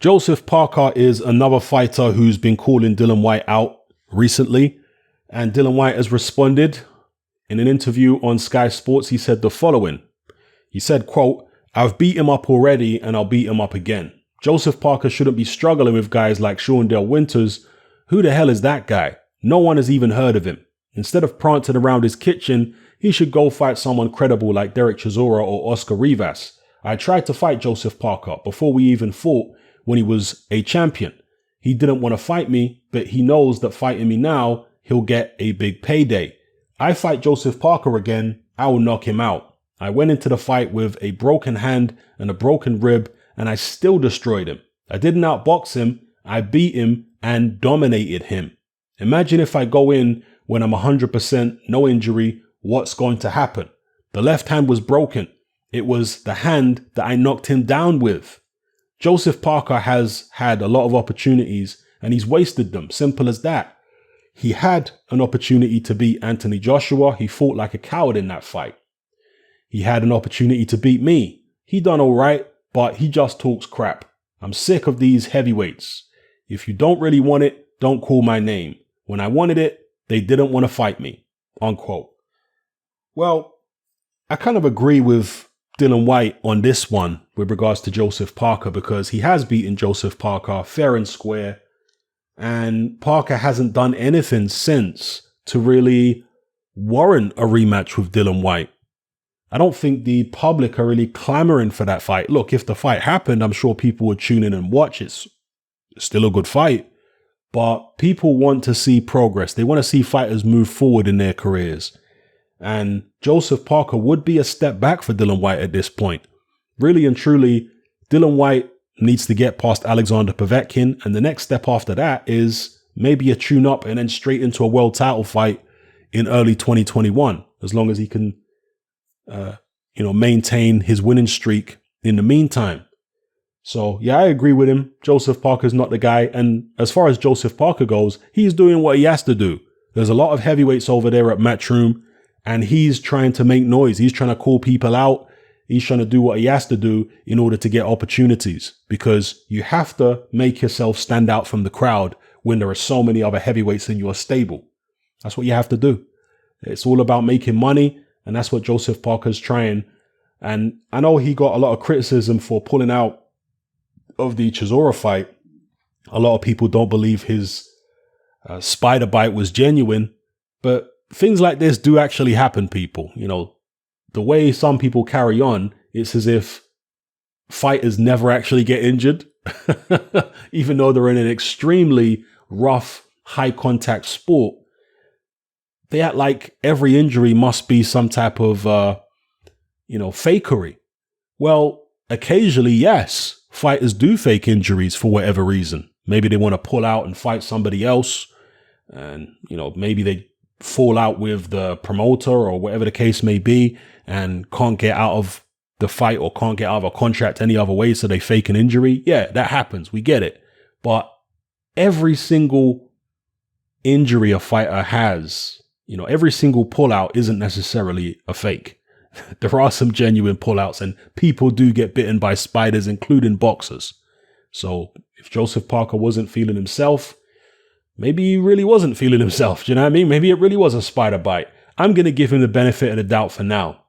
Joseph Parker is another fighter who's been calling Dillian Whyte out recently, and Dillian Whyte has responded. In an interview on Sky Sports, he said the following. He said, quote, "I've beat him up already and I'll beat him up again. Joseph Parker shouldn't be struggling with guys like Shawndell Winters. Who the hell is that guy? No one has even heard of him. Instead of prancing around his kitchen, he should go fight someone credible like Derek Chisora or Oscar Rivas. I tried to fight Joseph Parker before we even fought when he was a champion. He didn't want to fight me, but he knows that fighting me now, he'll get a big payday. I fight Joseph Parker again, I will knock him out. I went into the fight with a broken hand and a broken rib, and I still destroyed him. I didn't outbox him, I beat him and dominated him. Imagine if I go in when I'm 100%, no injury, what's going to happen? The left hand was broken. It was the hand that I knocked him down with. Joseph Parker has had a lot of opportunities and he's wasted them. Simple as that. He had an opportunity to beat Anthony Joshua. He fought like a coward in that fight. He had an opportunity to beat me. He done all right, but he just talks crap. I'm sick of these heavyweights. If you don't really want it, don't call my name. When I wanted it, they didn't want to fight me." Unquote. Well, I kind of agree with Dillian Whyte on this one with regards to Joseph Parker, because he has beaten Joseph Parker fair and square, and Parker hasn't done anything since to really warrant a rematch with Dillian Whyte. I don't think the public are really clamoring for that fight. Look, if the fight happened, I'm sure people would tune in and watch. It's still a good fight, but people want to see progress. They want to see fighters move forward in their careers. And Joseph Parker would be a step back for Dillian Whyte at this point. Really and truly, Dillian Whyte needs to get past Alexander Povetkin. And the next step after that is maybe a tune-up and then straight into a world title fight in early 2021, as long as he can maintain his winning streak in the meantime. So, yeah, I agree with him. Joseph Parker's not the guy. And as far as Joseph Parker goes, he's doing what he has to do. There's a lot of heavyweights over there at Matchroom, and he's trying to make noise. He's trying to call people out. He's trying to do what he has to do in order to get opportunities, because you have to make yourself stand out from the crowd when there are so many other heavyweights in your stable. That's what you have to do. It's all about making money. And that's what Joseph Parker's trying. And I know he got a lot of criticism for pulling out of the Chisora fight. A lot of people don't believe his spider bite was genuine. But things like this do actually happen, people. You know, the way some people carry on, it's as if fighters never actually get injured, even though they're in an extremely rough, high contact sport. They act like every injury must be some type of, fakery. Well, occasionally, yes, fighters do fake injuries for whatever reason. Maybe they want to pull out and fight somebody else. And, maybe they fall out with the promoter or whatever the case may be and can't get out of the fight or can't get out of a contract any other way. So they fake an injury. Yeah, that happens. We get it. But every single injury a fighter has, every single pullout isn't necessarily a fake. There are some genuine pullouts, and people do get bitten by spiders, including boxers. So if Joseph Parker wasn't feeling himself, maybe he really wasn't feeling himself. Do you know what I mean? Maybe it really was a spider bite. I'm going to give him the benefit of the doubt for now.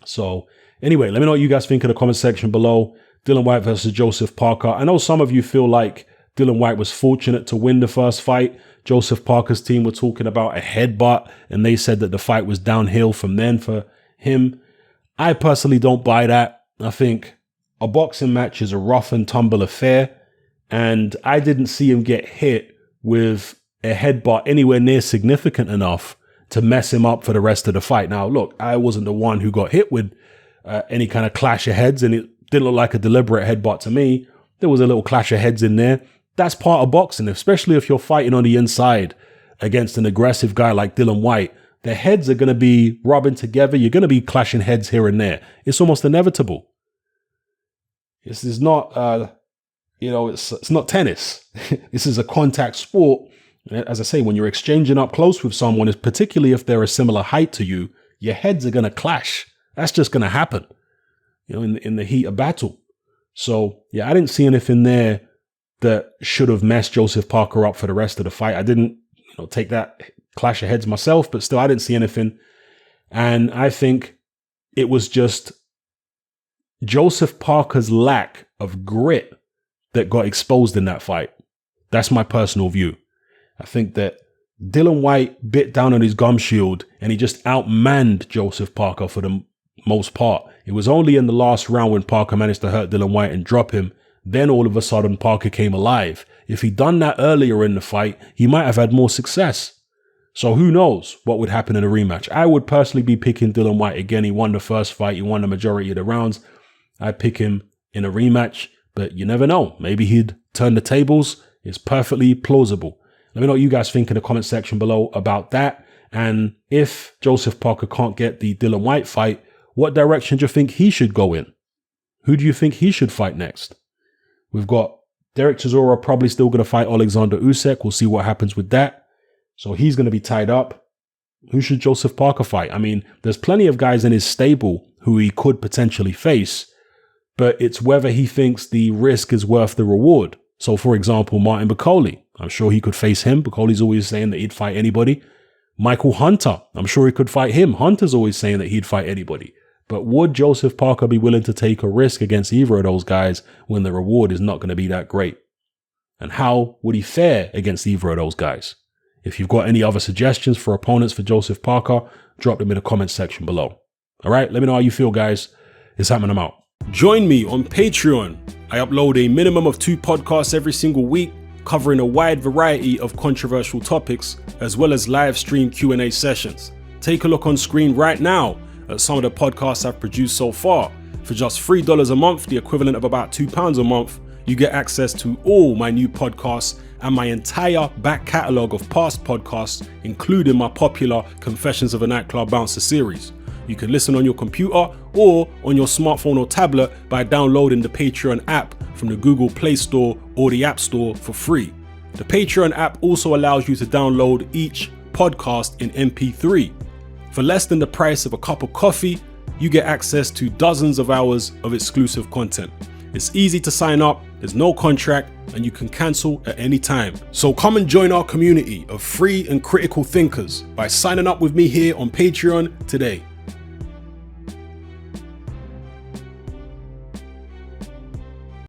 So anyway, let me know what you guys think in the comment section below. Dillian Whyte versus Joseph Parker. I know some of you feel like Dillian Whyte was fortunate to win the first fight. Joseph Parker's team were talking about a headbutt, and they said that the fight was downhill from then for him. I personally don't buy that. I think a boxing match is a rough and tumble affair, and I didn't see him get hit with a headbutt anywhere near significant enough to mess him up for the rest of the fight. Now, look, I wasn't the one who got hit with any kind of clash of heads, and it didn't look like a deliberate headbutt to me. There was a little clash of heads in there. That's part of boxing, especially if you're fighting on the inside against an aggressive guy like Dillian Whyte. The heads are going to be rubbing together. You're going to be clashing heads here and there. It's almost inevitable. This is not, it's not tennis. This is a contact sport. As I say, when you're exchanging up close with someone, particularly if they're a similar height to you, your heads are going to clash. That's just going to happen, in the heat of battle. So, yeah, I didn't see anything there that should have messed Joseph Parker up for the rest of the fight. I didn't, take that clash of heads myself, but still, I didn't see anything. And I think it was just Joseph Parker's lack of grit that got exposed in that fight. That's my personal view. I think that Dillian Whyte bit down on his gum shield and he just outmanned Joseph Parker for the most part. It was only in the last round when Parker managed to hurt Dillian Whyte and drop him. Then all of a sudden Parker came alive. If he'd done that earlier in the fight, he might have had more success. So who knows what would happen in a rematch. I would personally be picking Dillian Whyte again. He won the first fight. He won the majority of the rounds. I'd pick him in a rematch, but you never know. Maybe he'd turn the tables. It's perfectly plausible. Let me know what you guys think in the comment section below about that. And if Joseph Parker can't get the Dillian Whyte fight, what direction do you think he should go in? Who do you think he should fight next? We've got Derek Chisora probably still going to fight Alexander Usyk. We'll see what happens with that. So he's going to be tied up. Who should Joseph Parker fight? I mean, there's plenty of guys in his stable who he could potentially face, but it's whether he thinks the risk is worth the reward. So, for example, Martin Bakole, I'm sure he could face him. Bakole's always saying that he'd fight anybody. Michael Hunter, I'm sure he could fight him. Hunter's always saying that he'd fight anybody. But would Joseph Parker be willing to take a risk against either of those guys when the reward is not going to be that great? And how would he fare against either of those guys? If you've got any other suggestions for opponents for Joseph Parker, drop them in the comment section below. All right, let me know how you feel, guys. It's happening. I'm out. Join me on Patreon. I upload a minimum of 2 podcasts every single week, covering a wide variety of controversial topics, as well as live stream Q&A sessions. Take a look on screen right now at some of the podcasts I've produced so far. For just $3 a month, the equivalent of about £2 a month, you get access to all my new podcasts and my entire back catalogue of past podcasts, including my popular Confessions of a Nightclub Bouncer series. You can listen on your computer or on your smartphone or tablet by downloading the Patreon app from the Google Play Store or the App Store for free. The Patreon app also allows you to download each podcast in MP3. For less than the price of a cup of coffee, you get access to dozens of hours of exclusive content. It's easy to sign up, there's no contract, and you can cancel at any time. So come and join our community of free and critical thinkers by signing up with me here on Patreon today.